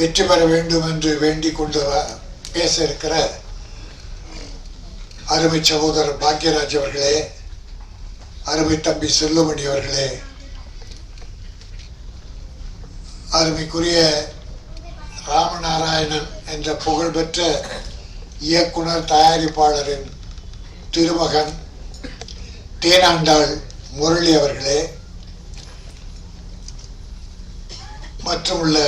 வெற்றி பெற வேண்டும் என்று வேண்டிக் கொண்டு பேச இருக்கிற அருமை சகோதரர் பாக்யராஜ் அவர்களே, அருமை தம்பி செல்லுமணி அவர்களே, அருமைக்குரிய ராமநாராயணன் என்ற புகழ்பெற்ற இயக்குனர் தயாரிப்பாளரின் திருமகன் தேனாண்டாள் முரளி அவர்களே, மற்றும் உள்ள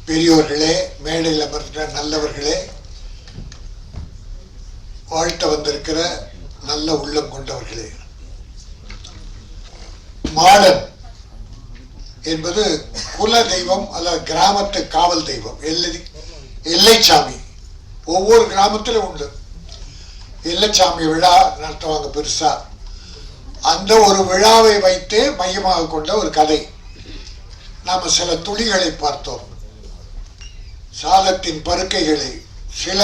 பெரியோர்களே, மேடையில் அமர்ந்த நல்லவர்களே, வாழ்த்த வந்திருக்கிற நல்ல உள்ளம் கொண்டவர்களே, மாடன் என்பது குல தெய்வம் அல்லது கிராமத்து காவல் தெய்வம். எல்லைச்சாமி ஒவ்வொரு கிராமத்திலும் உண்டு. எல்லைச்சாமி விழா நடத்துவாங்க பெருசா. அந்த ஒரு விழாவை வைத்து மையமாக கொண்ட ஒரு கதை. நாம் சில துளிகளை பார்த்தோம், சாதத்தின் பருக்கைகளை, சில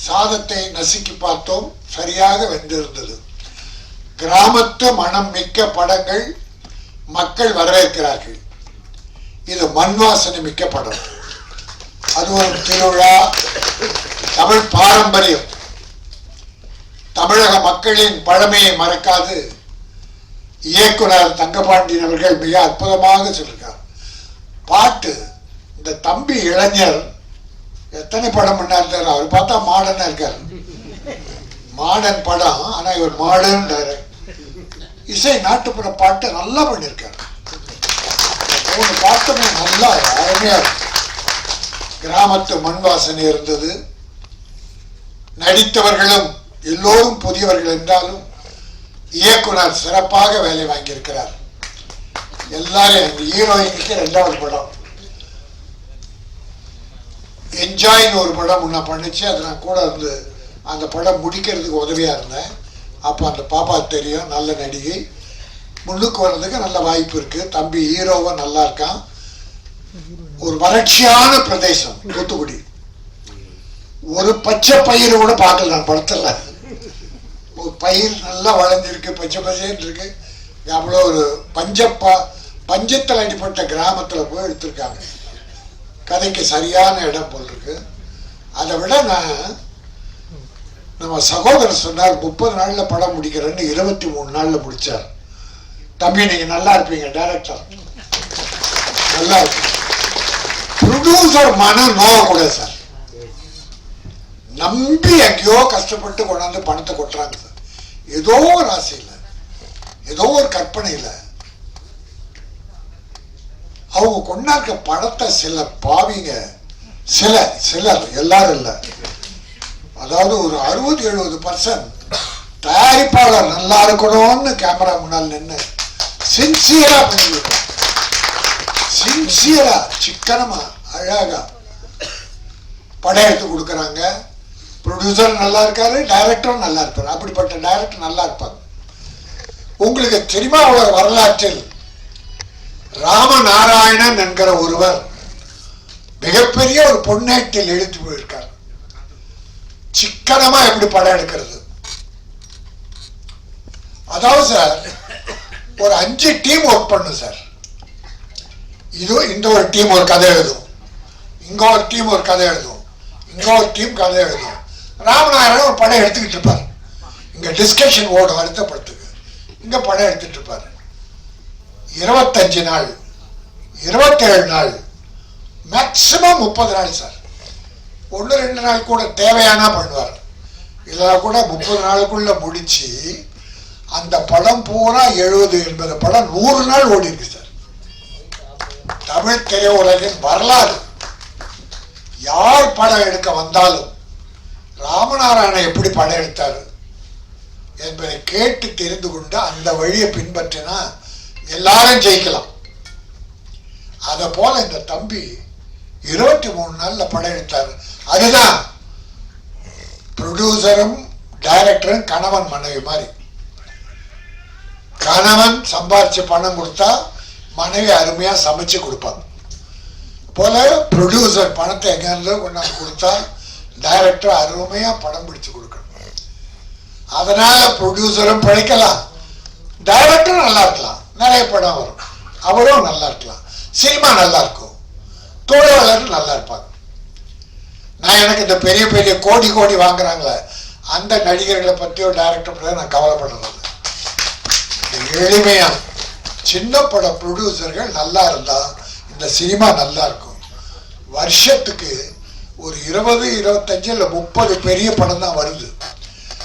சாதத்தை நசுக்கி பார்த்தோம், சரியாக வென்றிருந்தது. கிராமத்து மனம் மிக்க படங்கள் மக்கள் வரவேற்கிறார்கள். இது மண்வாசனை மிக்க படம். அது ஒரு திருவிழா, தமிழ் பாரம்பரியம், தமிழக மக்களின் பழமையை மறக்காது இயக்குனர் தங்கபாண்டியன் அவர்கள் மிக அற்புதமாக சொல்லியிருக்கார். பாட்டு இந்த தம்பி இளைஞர் எத்தனை படம் பண்ணார், அவர் பார்த்தா மாடர்னா இருக்கார். மாடர்ன் படம், ஆனா இவர் மாடர்ன் டைரக்டர். இசை நாட்டுப்புற பாட்டு நல்லா பண்ணியிருக்கார். மூணு பாட்டுமே நல்லா அருமையா இருக்கு. கிராமத்து மண் வாசனை இருந்தது. நடித்தவர்களும் எல்லோரும் புதியவர்கள் என்றாலும் இயக்குனர் சிறப்பாக வேலை வாங்கியிருக்கிறார். எல்லாரும் ஹீரோயினுக்கு 2வது படம் என்ஜாய்னு ஒரு படம் முன்ன பண்ணிச்சு. அது நான் கூட இருந்து அந்த படம் முடிக்கிறதுக்கு உதவியா இருந்தேன். அப்போ அந்த பாப்பா தெரியும், நல்ல நடிகை, முன்னுக்கு வர்றதுக்கு நல்ல வாய்ப்பு இருக்கு. தம்பி ஹீரோவா நல்லா இருக்கான். ஒரு வறட்சியான பிரதேசம் தூத்துக்குடி. ஒரு பச்சை பயிர் கூட பார்க்கல நான் படத்துல. ஒரு பயிர் நல்லா வளைஞ்சிருக்கு, பச்சை பச்சைன்னு இருக்கு. அவ்வளோ ஒரு பஞ்சத்தில் அடிப்பட்ட கிராமத்துல போய் எடுத்திருக்காங்க. கதைக்கு சரியான இடம் போல் இருக்கு. அதை விட நம்ம சகோதரர் சொன்னார் 30 நாள்ல படம் முடிக்கிறேன்னு 23 நாள்ல முடிச்சார். தம்பி நீங்க நல்லா இருப்பீங்க, டைரக்டர் நல்லா இருக்கு. ப்ரொடியூசர் மனம் நோவ கூட சார். நம்பி எங்கேயோ கஷ்டப்பட்டு கொண்டாந்து பணத்தை கொட்டுறாங்க சார். ஏதோ ஒரு ஆசையில், ஏதோ ஒரு கற்பனையில் அவங்க கொண்டாக்க படத்தை சில பாவிங்க, சிலர் எல்லாரும் இல்லை, அதாவது ஒரு 60-70% தயாரிப்பாளர் நல்லா இருக்கணும்னு கேமரா முன்னால் நின்று சின்சியரா பண்ணிருக்காங்க. சின்சியரா சிக்கனமா அழகா படம் எடுத்து கொடுக்குறாங்க. ப்ரொடியூசர் நல்லா இருக்காரு, டைரக்டரும் நல்லா இருப்பாரு. அப்படிப்பட்ட டைரக்டர் நல்லா இருப்பாங்க. உங்களுக்கு தெரியுமா, அவர் வரலாற்றில் ராமநாராயணன் என்கிற ஒருவர் மிகப்பெரிய ஒரு பொன்னேட்டில் எழுத்து போயிருக்கார். சிக்கனமா எப்படி படம் எடுக்கிறது. அதாவது சார் ஒரு 5 டீம் ஒர்க் பண்ணும் சார். இந்த ஒரு டீம் ஒரு கதை எழுதும், இங்க ஒரு டீம் ஒரு கதை எழுதும், இங்க ஒரு டீம் கதை எழுதும். ராமநாராயணன் ஒரு படம் எடுத்துக்கிட்டு இருப்பார். இங்க டிஸ்கஷன் ஓடும் அடுத்த படத்துக்கு, இங்க படம் எடுத்துட்டு இருப்பார். 25 நாள் 27 நாள் மேக்சிமம் 30 நாள் சார். 1-2 நாள் கூட தேவையானா பண்ணுவார். இதெல்லாம் கூட 30 நாளுக்குள்ள முடிச்சு அந்த படம் பூரா 70-80 படம் 100 நாள் ஓடி இருக்கு சார். தமிழ் திரையுலகின் வரலாறு. யார் படம் எடுக்க வந்தாலும் ராமநாராயணன் எப்படி படம் எடுத்தாரு என்பதை கேட்டு தெரிந்து கொண்டு அந்த வழியை பின்பற்றினா எல்லாரும் ஜெயிக்கலாம். அத போல இந்த தம்பி 23 நாள்ல படம் எடுத்தாரு. அதுதான் ப்ரொடியூசரும் டைரக்டரும் கணவன் மனைவி மாதிரி. கணவன் சம்பாதிச்சு பணம் கொடுத்தா மனைவி அருமையா சமைச்சு கொடுப்பாங்க போல, ப்ரொடியூசர் பணத்தை எங்க இருந்தோ கொண்டாந்து கொடுத்தா டைரக்டர் அருமையா படம் பிடிச்சு கொடுக்கணும். அதனால ப்ரொடியூசரும் பிழைக்கலாம், டைரக்டரும் நல்லா இருக்கலாம், நிறைய படம் வரும், அவரும் நல்லா இருக்கலாம். சினிமா நல்லா இருக்கும், தொழிலாளர்கள் நல்லா இருப்பாங்க. நான் எனக்கு இந்த பெரிய பெரிய கோடி கோடி வாங்குறாங்களே அந்த நடிகர்களை பற்றியோ டைரக்டர் பற்றியோ நான் கவலைப்படுறது. எளிமையா சின்ன பட ப்ரொடியூசர்கள் நல்லா இருந்தா இந்த சினிமா நல்லா இருக்கும். வருஷத்துக்கு ஒரு 20, 25 இல்லை 30 பெரிய படம் தான் வருது.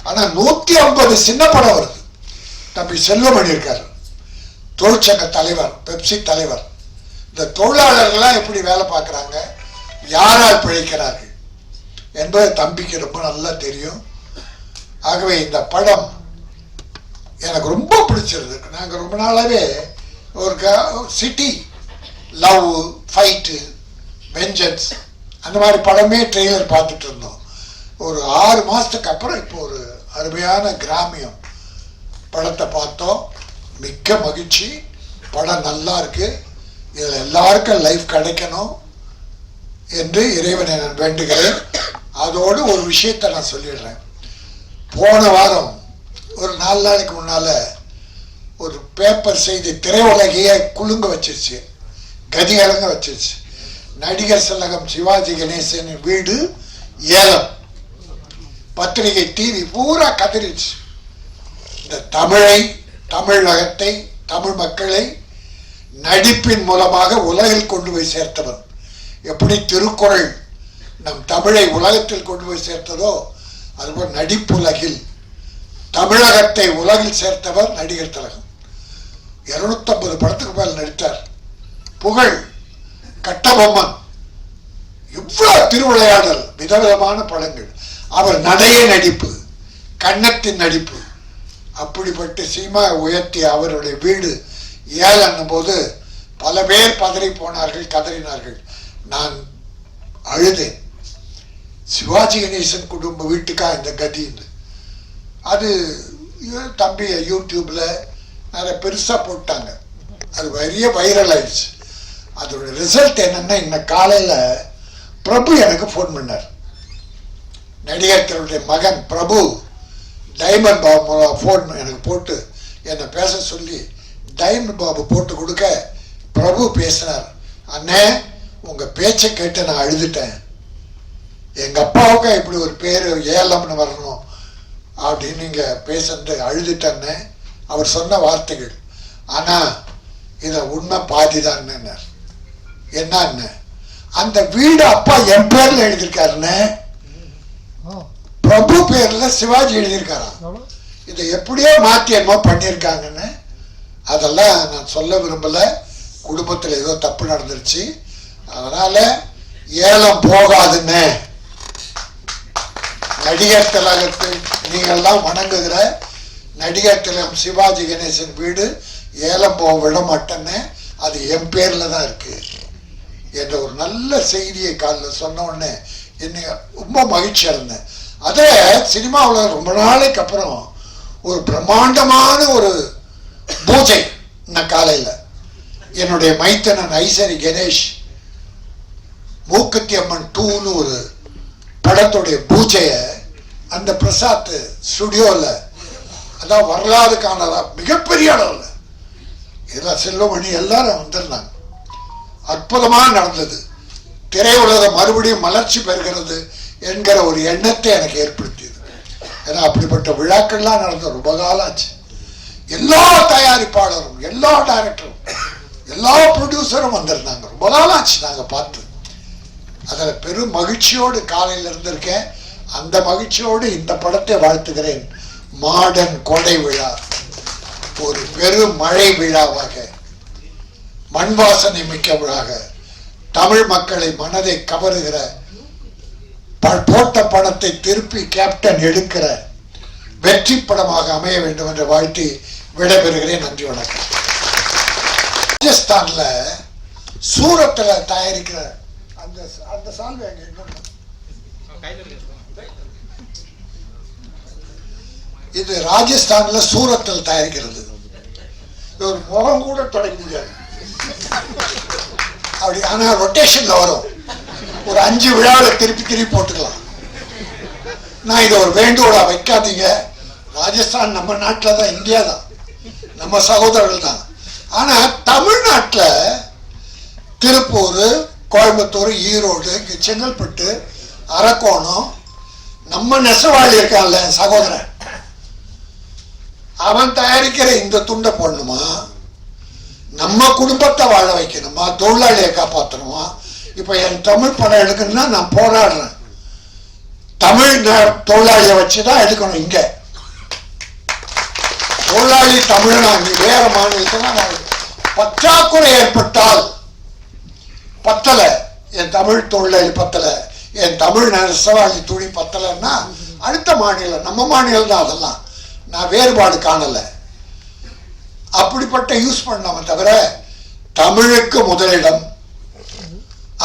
ஆனா 150 சின்ன படம் வருது. தம்பி செல்வமணி இருக்காரு, தொழிற்சங்க தலைவர், பெப்சி தலைவர். இந்த தொழிலாளர்கள்லாம் எப்படி வேலை பார்க்குறாங்க, யாரால் பிழைக்கிறார்கள் என்பது தம்பிக்கு ரொம்ப நல்லா தெரியும். ஆகவே இந்த படம் எனக்கு ரொம்ப பிடிச்சிருக்கு. நாங்கள் ரொம்ப நாளாகவே ஒரு சிட்டி லவ், ஃபைட்டு, வெஞ்சன்ஸ் அந்த மாதிரி படமே ட்ரெய்லர் பார்த்துட்டு இருந்தோம். ஒரு 6 மாதத்துக்கு அப்புறம் இப்போ ஒரு அருமையான கிராமியம் படத்தை பார்த்தோம். மிக்க மகிழ்ச்சி. படம் நல்லா இருக்கு. இதில் எல்லாருக்கும் லைஃப் கிடைக்கணும் என்று இறைவனை நான் வேண்டுகிறேன். அதோடு ஒரு விஷயத்தை நான் சொல்லிடுறேன். போன வாரம் ஒரு 4 நாளைக்கு முன்னால ஒரு பேப்பர் செய்தி திரையுலகையே குலுங்க வச்சிருச்சு, கதிகலங்க வச்சிருச்சு. நடிகர் திலகம் சிவாஜி கணேசனின் வீடு ஏலம். பத்திரிகை, டிவி பூரா கதறிச்சு. இந்த தமிழை, தமிழகத்தை, தமிழ் மக்களை நடிப்பின் மூலமாக உலகில் கொண்டு போய் சேர்த்தவர். எப்படி திருக்குறள் நம் தமிழை உலகத்தில் கொண்டு போய் சேர்த்ததோ அதுபோல் நடிப்புலகில் தமிழகத்தை உலகில் சேர்த்தவர் நடிகர் திலகம். 250 படத்துக்கு மேல் நடித்தார். புகழ், கட்டபொம்மன், இவ்வளவு திருவிளையாடல், விதவிதமான படங்கள். அவர் நடைய நடிப்பு, கன்னத்தின் நடிப்பு. அப்படிப்பட்ட சினிமா உயர்த்திய அவருடைய வீடு ஏலம் போது பல பேர் பதறி போனார்கள், கதறினார்கள். நான் அழுதேன். சிவாஜி கணேசன் குடும்ப வீட்டுக்கா இந்த கதி? அது தம்பி யூடியூப்ல நிறைய பெருசா போட்டாங்க. அது பெரிய வைரல் ஆயிடுச்சு. அதோட ரிசல்ட் என்னன்னா, இன்னைக்கு காலையில பிரபு எனக்கு ஃபோன் பண்ணார். நடிகர்களுடைய மகன் பிரபு டைமண்ட் பாபு ஃபோன் எனக்கு போட்டு என்னை பேச சொல்லி டைமண்ட் பாபு போட்டு கொடுக்க பிரபு பேசினார். அண்ணே, உங்க பேச்சை கேட்டு நான் அழுதுட்டேன். எங்க அப்பாவுக்கு இப்படி ஒரு பேர் ஏலம்னு வரணும் அப்படின்னு நீங்க பேசுறது அழுதுட்டேன்னு அவர் சொன்ன வார்த்தைகள். ஆனா இத உண்மை பாதிதான். என்ன அந்த வீடு அப்பா என் பேர்ல எழுதியிருக்காருன்னு, பிரபு பேர்ல சிவாஜி எழுதியிருக்காராம். இதை எப்படியோ மாற்றி என்னமோ பண்ணியிருக்காங்கன்னு அதெல்லாம் நான் சொல்ல விரும்பல. குடும்பத்தில் ஏதோ தப்பு நடந்துருச்சு, அதனால ஏலம் போகாதுன்னு. நடிகர் திலகத்தை நீங்கள்லாம் வணங்குகிற நடிகர் திலகம் சிவாஜி கணேசன் வீடு ஏலம் போக விட மாட்டேன்னு, அது என் பேர்ல தான் இருக்கு என்ற ஒரு நல்ல செய்தியை காலில் சொன்ன உடனே என்ன ரொம்ப மகிழ்ச்சியா இருந்தேன். அதே சினிமாவில் ரொம்ப நாளைக்கு அப்புறம் ஒரு பிரம்மாண்டமான ஒரு பூஜை. இந்த காலையில் என்னுடைய மைத்தனன் ஐசரி கணேஷ் மூக்குத்தி அம்மன் 2ன்னு ஒரு படத்துடைய பூஜையை அந்த பிரசாத் ஸ்டுடியோவில், அதான் வரலாறு காணலா மிகப்பெரிய அளவில் இதெல்லாம் செல்வமணி எல்லாரும் வந்திருந்தாங்க. அற்புதமாக நடந்தது. திரையுலகம் மறுபடியும் மலர்ச்சி பெறுகிறது என்கிற ஒரு எண்ணத்தை எனக்கு ஏற்படுத்தியது. ஏன்னா அப்படிப்பட்ட விழாக்கள்லாம் நடந்த ரொம்ப காலம் ஆச்சு. எல்லா தயாரிப்பாளரும், எல்லா டைரக்டரும், எல்லா ப்ரொடியூசரும் வந்திருந்தாங்க. ரொம்ப நாள் ஆச்சு நாங்கள் பார்த்து. அதில் பெரும் மகிழ்ச்சியோடு காலையில் இருந்திருக்கேன். அந்த மகிழ்ச்சியோடு இந்த படத்தை வாழ்த்துகிறேன். மாடர்ன் கொடை விழா ஒரு பெரும் மழை விழாவாக, மண் வாசனை மிக்க விழாக, தமிழ் மக்களை மனதை கவருகிற, போட்ட படத்தை திருப்பி கேப்டன் எடுக்கிற வெற்றி படமாக அமைய வேண்டும் என்று வாழ்த்தி விடைபெறுகிறேன். நன்றி, வணக்கம். ராஜஸ்தான்ல சூரத்தில் தயாரிக்கிற அந்த சால்வை இது ராஜஸ்தான்ல சூரத்தில் தயாரிக்கிறது. ஒரு முகம் கூட தொடங்க முடியாது அப்படி. ஆனா ரொட்டேஷன்ல வரும். ஒரு 5 விழாவில் திருப்பி போட்டுக்கலாம். நான் இதை ஒரு வேண்டுகோளா வைக்காதீங்க. ராஜஸ்தான் நம்ம நாட்டில் தான், இந்தியா தான், நம்ம சகோதரர்கள் தான். ஆனா தமிழ்நாட்டில் திருப்பூர், கோயம்புத்தூர், ஈரோடு, செங்கல்பட்டு, அரக்கோணம், நம்ம நெசவாளி இருக்கான்ல சகோதரன், அவன் தயாரிக்கிற இந்த துண்டை போடணுமா, நம்ம குடும்பத்தை வாழ வைக்கணுமா, தொழிலாளியை காப்பாற்றணுமா? இப்போ என் தமிழ் படம் எடுக்கணும்னா நான் போராடுறேன். தமிழ் தொழிலாளியை வச்சுதான் எடுக்கணும். இங்க தொழிலாளி தமிழனா, இங்க வேற மாநிலத்தில் பற்றாக்குறை ஏற்பட்டால் பத்தல, என் தமிழ் தொழிலாளி பத்தல, என் தமிழ் நெசவாளி துணி பத்தலைன்னா அடுத்த மாநிலம், நம்ம மாநிலம் தான். அதெல்லாம் நான் வேறுபாடு காணல. அப்படிப்பட்ட யூஸ் பண்ணாம தவிர தமிழுக்கு முதலிடம்,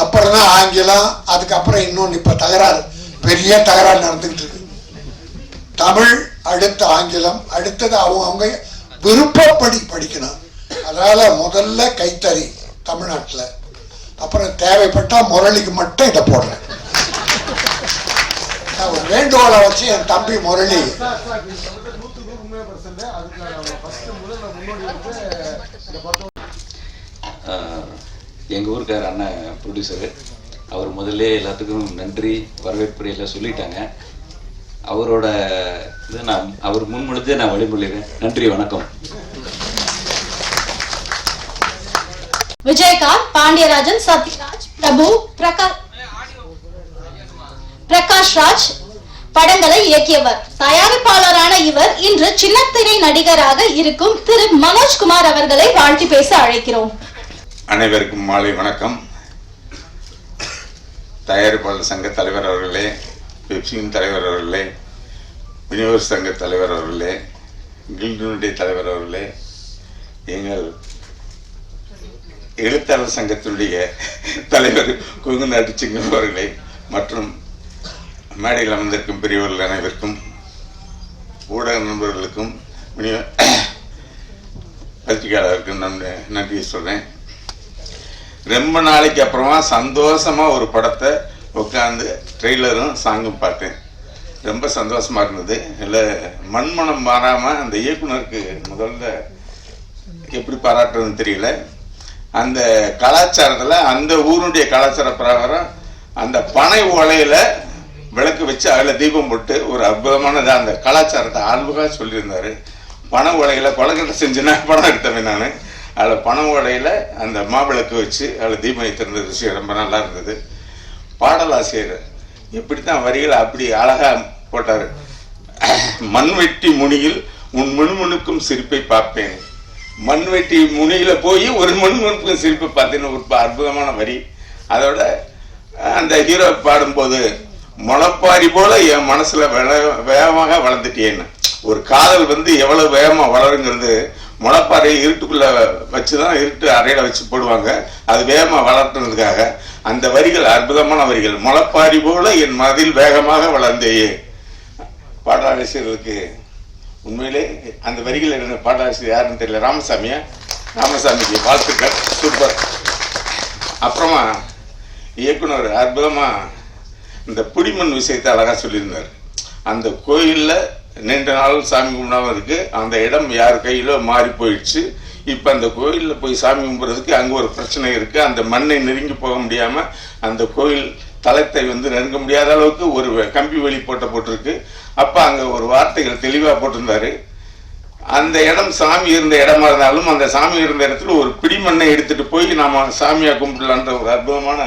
அப்புறம் தான் ஆங்கிலம், அதுக்கப்புறம் இன்னொன்று இப்ப தகராறு, பெரிய தகராறு நடந்துகிட்டு இருக்கு. தமிழ் அடுத்த ஆங்கிலம், அடுத்தது அவங்க விருப்பப்படி படிக்கணும். அதனால முதல்ல கைத்தறி தமிழ்நாட்டில், அப்புறம் தேவைப்பட்டா முரளிக்கு மட்டும் இதை போடுறேன். ஒரு வேண்டுகோளை வச்சு என் தம்பி முரளி எங்கள் ஊருக்கார அண்ணன் ப்ரொடியூசரு, அவர் முதல்ல எல்லாத்துக்கும் நன்றி வரவேற்புரையில் சொல்லிட்டாங்க. அவரோட இது நான் அவர் முன்மொழிஞ்சே நான் வழிமொழிகிறேன். நன்றி, வணக்கம். விஜயகாந்த், பாண்டியராஜன், சத்யராஜ், பிரபு, பிரகாஷ் ராஜ் படங்களை இயக்கியவர். தயாரிப்பாளரான இவர் இன்று சின்னத்திரை நடிகராக இருக்கும் திரு மனோஜ்குமார் அவர்களை வாழ்த்தி பேச அழைக்கிறோம். அனைவருக்கும் மாலை வணக்கம். தயாரிப்பாளர் சங்க தலைவர் அவர்களே, பெப்சியின் தலைவர் அவர்களே, விநியோக சங்க தலைவர் அவர்களே, கில்டுனுடைய தலைவர் அவர்களே, எங்கள் எழுத்தாளர் சங்கத்தினுடைய தலைவர் குங்குநாட்டு சிங்கம் அவர்களே, மற்றும் மேடையில் அமர்ந்திருக்கும் பெரியவர்கள் அனைவருக்கும், ஊடக நண்பர்களுக்கும், பத்திரிகையாளருக்கும் நன்றி சொல்றேன். ரொம்ப நாளைக்கு அப்புறமா சந்தோஷமா ஒரு படத்தை உட்காந்து ட்ரெய்லரும் சாங்கும் பார்த்தேன். ரொம்ப சந்தோஷமா இருந்தது. இல்லை, மண்மனம் மாறாம அந்த இயக்குனருக்கு முதல்ல எப்படி பாராட்டுறதுன்னு தெரியல. அந்த கலாச்சாரத்தில், அந்த ஊருடைய கலாச்சார பிரகாரம் அந்த பனை ஓலையில விளக்கு வச்சு அதில் தீபம் போட்டு ஒரு அற்புதமானது அந்த கலாச்சாரத்தை ஆழ்வாக சொல்லியிருந்தாரு. பனை ஓலையில கொலக்கட்டை செஞ்சுனா படம் எடுத்தவன் நான். அதில் பனை ஓலையில அந்த மாவிளக்கு வச்சு அதில் தீபம் வைத்திருந்த விஷயம் ரொம்ப நல்லா இருந்தது. பாடலாசிரியர் எப்படித்தான் வரிகளை அப்படி அழகா போட்டாரு. மண்வெட்டி முனியில் உன் முணுமுணுக்கும் சிரிப்பை பார்ப்பேன். மண்வெட்டி முனியில போய் ஒரு முணுமுணுக்கும் சிரிப்பை பார்த்தேன்னு ஒரு அற்புதமான வரி. அதோட அந்த ஹீரோ பாடும்போது முளைப்பாரி போல என் மனசுல வேகமாக வளர்ந்துட்டேன்னு. ஒரு காதல் எவ்வளவு வேகமா வளருங்கிறது முளைப்பாறை இருட்டுக்குள்ள வச்சுதான், இருட்டு அறையில வச்சு போடுவாங்க, அது வேகமா வளர்த்துறதுக்காக அந்த வரிகள் அற்புதமான வரிகள். முளைப்பாரி போல என் மனதில் வேகமாக வளர்ந்தேயே. பாடலாசிரியர்களுக்கு உண்மையிலே அந்த வரிகள் இருந்த பாடலாசிரியர் யாருன்னு தெரியல, ராமசாமிக்கு வாழ்த்துக்கள், சூப்பர். அப்புறமா இயக்குனர் அற்புதமா இந்த புடிமண் விஷயத்தை அழகா சொல்லியிருந்தார். அந்த கோயில்ல நீண்ட நாள் சாமி கும்பிடாம இருக்கு, அந்த இடம் யார் கையிலோ மாறி போயிடுச்சு. இப்ப அந்த கோயில்ல போய் சாமி கும்பிடுறதுக்கு அங்க ஒரு பிரச்சனை இருக்கு. அந்த மண்ணை நெருங்கி போக முடியாம அந்த கோயில் தளத்தை நெருங்க முடியாத அளவுக்கு ஒரு கம்பி வேலி போட்டிருக்கு. அப்ப அங்க ஒரு வார்த்தைகள் தெளிவா போட்டிருந்தாரு. அந்த இடம் சாமி இருந்த இடமா இருந்தாலும் அந்த சாமி இருந்த இடத்துல ஒரு பிடிமண்ணை எடுத்துட்டு போய் நாம சாமியா கும்பிடலான்ற ஒரு அற்புதமான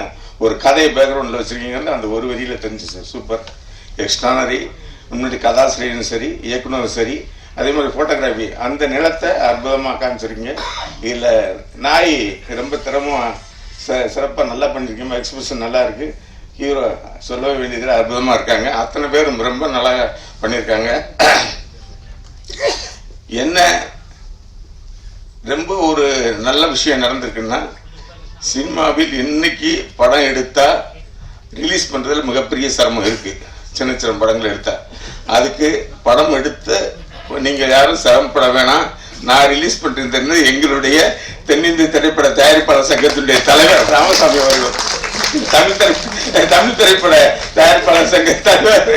ஒரு கதையை பேக்ரவுண்ட்ல வச்சிருக்கீங்கன்னு அந்த ஒரு வரியில தெரிஞ்சிச்சு. Super, extraordinary. முன்னாடி கதாசிரியரும் சரி, இயக்குனரும் சரி, அதே மாதிரி போட்டோகிராஃபி, அந்த நிலத்தை அற்புதமாக காமிச்சிருக்கீங்க. இதில் நாய் ரொம்ப சிறப்பாக நல்லா பண்ணியிருக்கீங்க. எக்ஸ்பிரஷன் நல்லா இருக்கு. ஹீரோ சொல்ல வேண்டியதில் அற்புதமாக இருக்காங்க. அத்தனை பேரும் ரொம்ப நல்லா பண்ணியிருக்காங்க. என்ன ரொம்ப ஒரு நல்ல விஷயம் நடந்திருக்குன்னா, சினிமாவில் இன்னைக்கு படம் எடுத்தா ரிலீஸ் பண்றதுல மிகப்பெரிய சிரமம் இருக்கு. சின்ன சின்ன படங்கள் எடுத்தா அதுக்கு படம் எடுத்து நீங்க யாரும் சிரமப்பட வேணாம், நான் ரிலீஸ் பண்ணிருந்தேன்னு எங்களுடைய தென்னிந்திய திரைப்பட தயாரிப்பாளர் சங்கத்தினுடைய தலைவர் ராமசாமி அவர்கள், தமிழ் திரைப்பட தயாரிப்பாளர் சங்க தலைவர்,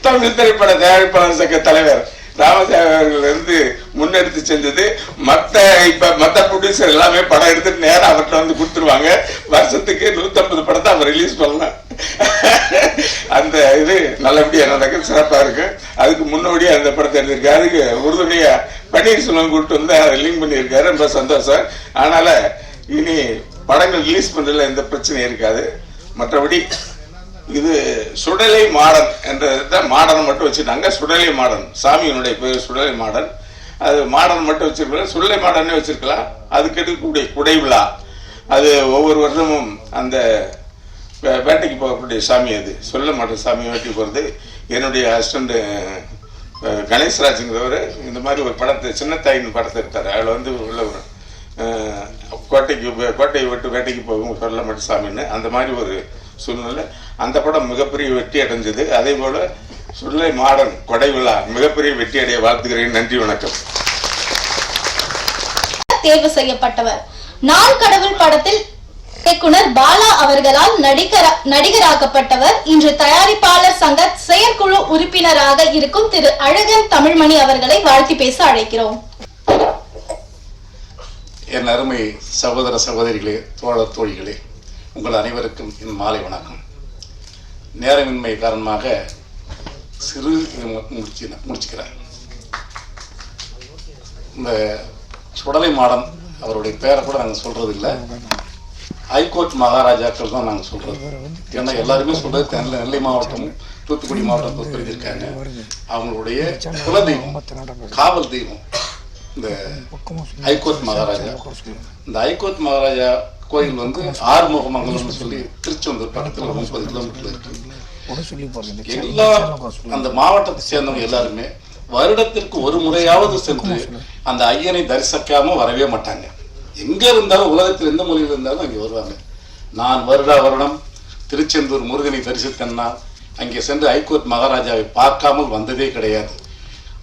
தமிழ் திரைப்பட தயாரிப்பாளர் சங்க தலைவர் ராமசாமி அவர்கள் இருந்து முன்னெடுத்து செஞ்சது. மற்ற ப்ரொடியூசர் எல்லாமே படம் எடுத்துட்டு நேரம் அவர்கிட்ட வந்து கொடுத்துருவாங்க. வருஷத்துக்கு 150 படத்தை அவர் ரிலீஸ் பண்ணலாம். அந்த இது நல்லபடியா நடக்கும், சிறப்பா இருக்கு. அதுக்கு முன்னோடியா அந்த படத்தை எடுத்திருக்காரு. அதுக்கு உறுதுணையா பன்னீர்செல்வம் கூப்பிட்டு வந்து லிங்க் பண்ணியிருக்காரு. ரொம்ப சந்தோஷம். அதனால இனி படங்கள் ரிலீஸ் பண்றதுல எந்த பிரச்சனையும் இருக்காது. மற்றபடி இது சுடலை மாடன் என்ற மாடனை மட்டும் வச்சுட்டாங்க. சுடலை மாடன் சாமியினுடைய பேர் சுடலை மாடன். அது மாடன் மட்டும் வச்சிருக்கலாம், சுடலை மாடனே வச்சிருக்கலாம். அதுக்கு எடுக்கக்கூடிய குடை விழா, அது ஒவ்வொரு வருஷமும் அந்த வேட்டைக்கு போகக்கூடிய சாமி. அது சொல்ல மாட்டேன் சாமி வேட்டைக்கு போகிறது. என்னுடைய ஹஸ்பண்ட் கணேஷ்ராஜுங்கிறவர் இந்த மாதிரி ஒரு படத்தை சின்னத்தாயின் படத்தை எடுத்தார். அதில் வந்து உள்ள கோட்டையை விட்டு வேட்டைக்கு போகும் சொல்ல மாட்டேன் சாமின்னு அந்த மாதிரி ஒரு சூழ்நிலை. அந்த படம் மிகப்பெரிய வெற்றி அடைஞ்சது. அதே போல சுடலை மாடன் கொடை விழா மிகப்பெரிய வெற்றி அடைய வாழ்த்துகிறேன். நன்றி, வணக்கம். தேர்வு செய்யப்பட்டவர் நான் கடவுள் படத்தில் இயக்குனர் பாலா அவர்களால் நடிகராக்கப்பட்டவர். இன்று தயாரிப்பாளர் சங்க செயற்குழு உறுப்பினராக இருக்கும் திரு அழகன் தமிழ்மணி அவர்களை வாழ்த்தி பேச அழைக்கிறோம். என் அருமை சகோதர சகோதரிகளே, தோழர் தோழிகளே, உங்கள் அனைவருக்கும் என் மாலை வணக்கம். நேரமின்மை காரணமாக சிறு முடிச்சுக்கிறேன். இந்த சுடலை மாடன் அவருடைய பேரை கூட நாங்கள் சொல்றது இல்லை, ஹைகோர்ட் மகாராஜாக்கள் தான் நாங்கள் சொல்றது. ஏன்னா எல்லாருமே சொல்றது நெல்லை மாவட்டம் தூத்துக்குடி மாவட்டம் பிரிஞ்சிருக்காங்க. அவங்களுடைய குலதெய்வம் காவல் தெய்வம் இந்த ஹைகோர்ட் மகாராஜா. இந்த ஹைகோர்ட் மகாராஜா கோயில் வந்து ஆறுமுகமங்கலம்னு சொல்லி திருச்செந்தூர் பக்கத்தில் 30 கிலோமீட்டர் இருக்கு. எல்லா அந்த மாவட்டத்தை சேர்ந்தவங்க எல்லாருமே வருடத்திற்கு ஒரு முறையாவது சென்று அந்த ஐயனை தரிசிக்காம வரவே மாட்டாங்க. எங்க இருந்தாலும் உலகத்தில் எந்த மொழியில் இருந்தாலும் அங்கே வருவாங்க. நான் வருடம் திருச்செந்தூர் முருகனை தரிசித்தேன்னா அங்கே சென்று ஹைகோர்ட் மகாராஜாவை பார்க்காமல் வந்ததே கிடையாது.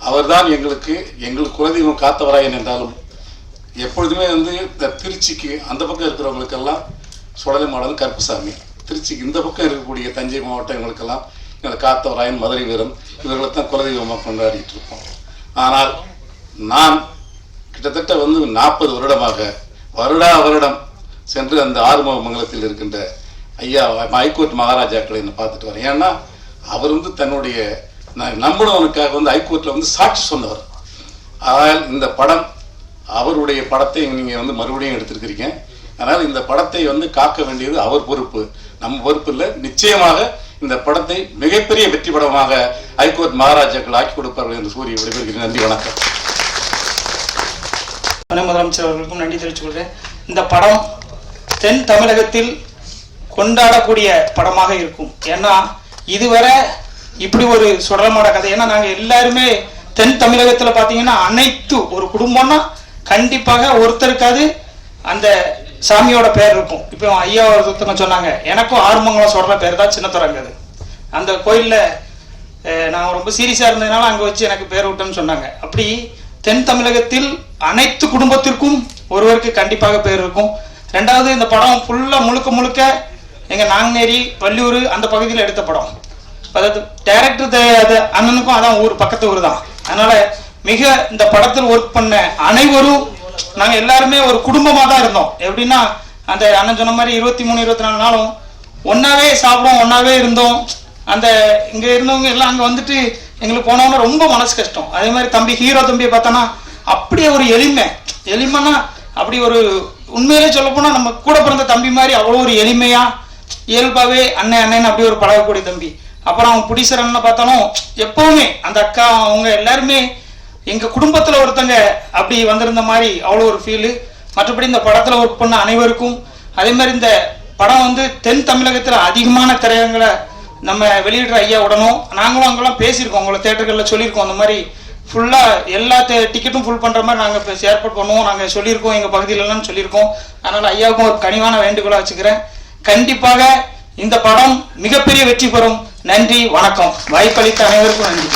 அவர்தான் எங்களுக்கு குலதெய்வம் காத்தவராயன் என்றாலும் எப்பொழுதுமே வந்து இந்த திருச்சிக்கு அந்த பக்கம் இருக்கிறவங்களுக்கெல்லாம் சுடலை மாடன் கருப்புசாமி, திருச்சிக்கு இந்த பக்கம் இருக்கக்கூடிய தஞ்சை மாவட்டம் எங்களுக்கெல்லாம் எங்களுக்கு காத்தவராயன் மதுரை வீரம் இவர்களை தான் குலதெய்வமாக கொண்டாடிட்டு இருப்போம். ஆனால் நான் கிட்டத்தட்ட வந்து 40 வருடமாக வருடம் சென்று அந்த ஆறுமுகமங்கலத்தில் இருக்கின்ற ஐயா ஹைகோர்ட் மகாராஜாக்களை என்ன பார்த்துட்டு வரேன். ஏன்னா அவர் வந்து தன்னுடைய நம்பினவனுக்காக வந்து ஹைகோர்ட்ல வந்து சாட்சி சொன்னவர். ஆனால் இந்த படம் அவருடைய படத்தை நீங்க வந்து மறுபடியும் எடுத்திருக்கிறீங்க. அதனால் இந்த படத்தை வந்து காக்க வேண்டியது அவர் பொறுப்பு, நம்ம பொறுப்பு இல்லை. நிச்சயமாக இந்த படத்தை மிகப்பெரிய வெற்றி படமாக ஹைகோர்ட் மகாராஜாக்கள் ஆக்கி கொடுப்பார்கள் என்று கூறி விடைபெறுகிறேன். நன்றி, வணக்கம். முதலமைச்சர் அவர்களுக்கும் நன்றி தெரிவித்துக் கொள்கிறேன். இந்த படம் தென் தமிழகத்தில் கொண்டாடக்கூடிய படமாக இருக்கும். ஏன்னா இதுவரை இப்படி ஒரு சுடலமாட கதை, ஏன்னா நாங்கள் எல்லாருமே தென் தமிழகத்தில் பார்த்தீங்கன்னா அனைத்து ஒரு குடும்பம்னா கண்டிப்பாக ஒருத்தருக்காது அந்த சாமியோட பேர் இருக்கும். இப்போ ஐயா ஒருத்தவங்க சொன்னாங்க, எனக்கும் ஆறுமங்கலம் சொல்ற பேர் தான் சின்னத்துறங்கது. அந்த கோயிலில் நான் ரொம்ப சீரியஸாக இருந்ததுனால அங்கே வச்சு எனக்கு பேர் விட்டேன்னு சொன்னாங்க. அப்படி தென் தமிழகத்தில் அனைத்து குடும்பத்திற்கும் ஒருவருக்கு கண்டிப்பாக பேர் இருக்கும். ரெண்டாவது, இந்த படம் ஃபுல்லாக முழுக்க எங்கள் நாங்குநேரி வள்ளியூர் அந்த பகுதியில் எடுத்த படம். அதாவது டைரக்டர் அண்ணனுக்கும் அதான் ஊர், பக்கத்து ஊர் தான். அதனால மிக இந்த படத்தில் ஒர்க் பண்ண அனைவரும் நாங்கள் எல்லாருமே ஒரு குடும்பமாக தான் இருந்தோம். எப்படின்னா அந்த அண்ணன் சொன்ன மாதிரி 23-24 நாளும் ஒன்னாவே சாப்பிடுவோம், ஒன்னாவே இருந்தோம். அந்த இங்க இருந்தவங்க எல்லாம் அங்கே வந்துட்டு எங்களுக்கு போனவங்க ரொம்ப மனசு கஷ்டம். அதே மாதிரி தம்பி ஹீரோ தம்பியை பார்த்தோன்னா அப்படியே ஒரு எளிமைன்னா அப்படி ஒரு உண்மையிலே சொல்ல போனா நம்ம கூட பிறந்த தம்பி மாதிரி அவ்வளோ ஒரு எளிமையா இயல்பாவே அண்ணன் அப்படி ஒரு பழகக்கூடிய தம்பி. அப்புறம் அவங்க புடிசரன்னு பார்த்தாலும் எப்பவுமே அந்த அக்கா அவங்க எல்லாருமே எங்க குடும்பத்துல ஒருத்தங்க அப்படி வந்திருந்த மாதிரி அவ்வளோ ஒரு ஃபீலு. மற்றபடி இந்த படத்துல ஒர்க் பண்ண அனைவருக்கும், அதே மாதிரி இந்த படம் வந்து தென் தமிழகத்துல அதிகமான திரையரங்களை நம்ம வெளியிடுற ஐயா உடனும் நாங்களும் அங்கெல்லாம் பேசியிருக்கோம், உங்களை தேட்டர்களில் சொல்லியிருக்கோம். அந்த மாதிரி ஃபுல்லா எல்லா டிக்கெட்டும் ஃபுல் பண்ற மாதிரி நாங்கள் ஏற்பாடு பண்ணுவோம், நாங்கள் சொல்லியிருக்கோம், எங்க பகுதியிலலாம் சொல்லியிருக்கோம். அதனால ஐயாவுக்கும் ஒரு கனிவான வேண்டுகோளா வச்சுக்கிறேன். கண்டிப்பாக இந்த படம் மிகப்பெரிய வெற்றி பெறும். நன்றி, வணக்கம். வாய்ப்பளித்த அனைவருக்கும் நன்றி.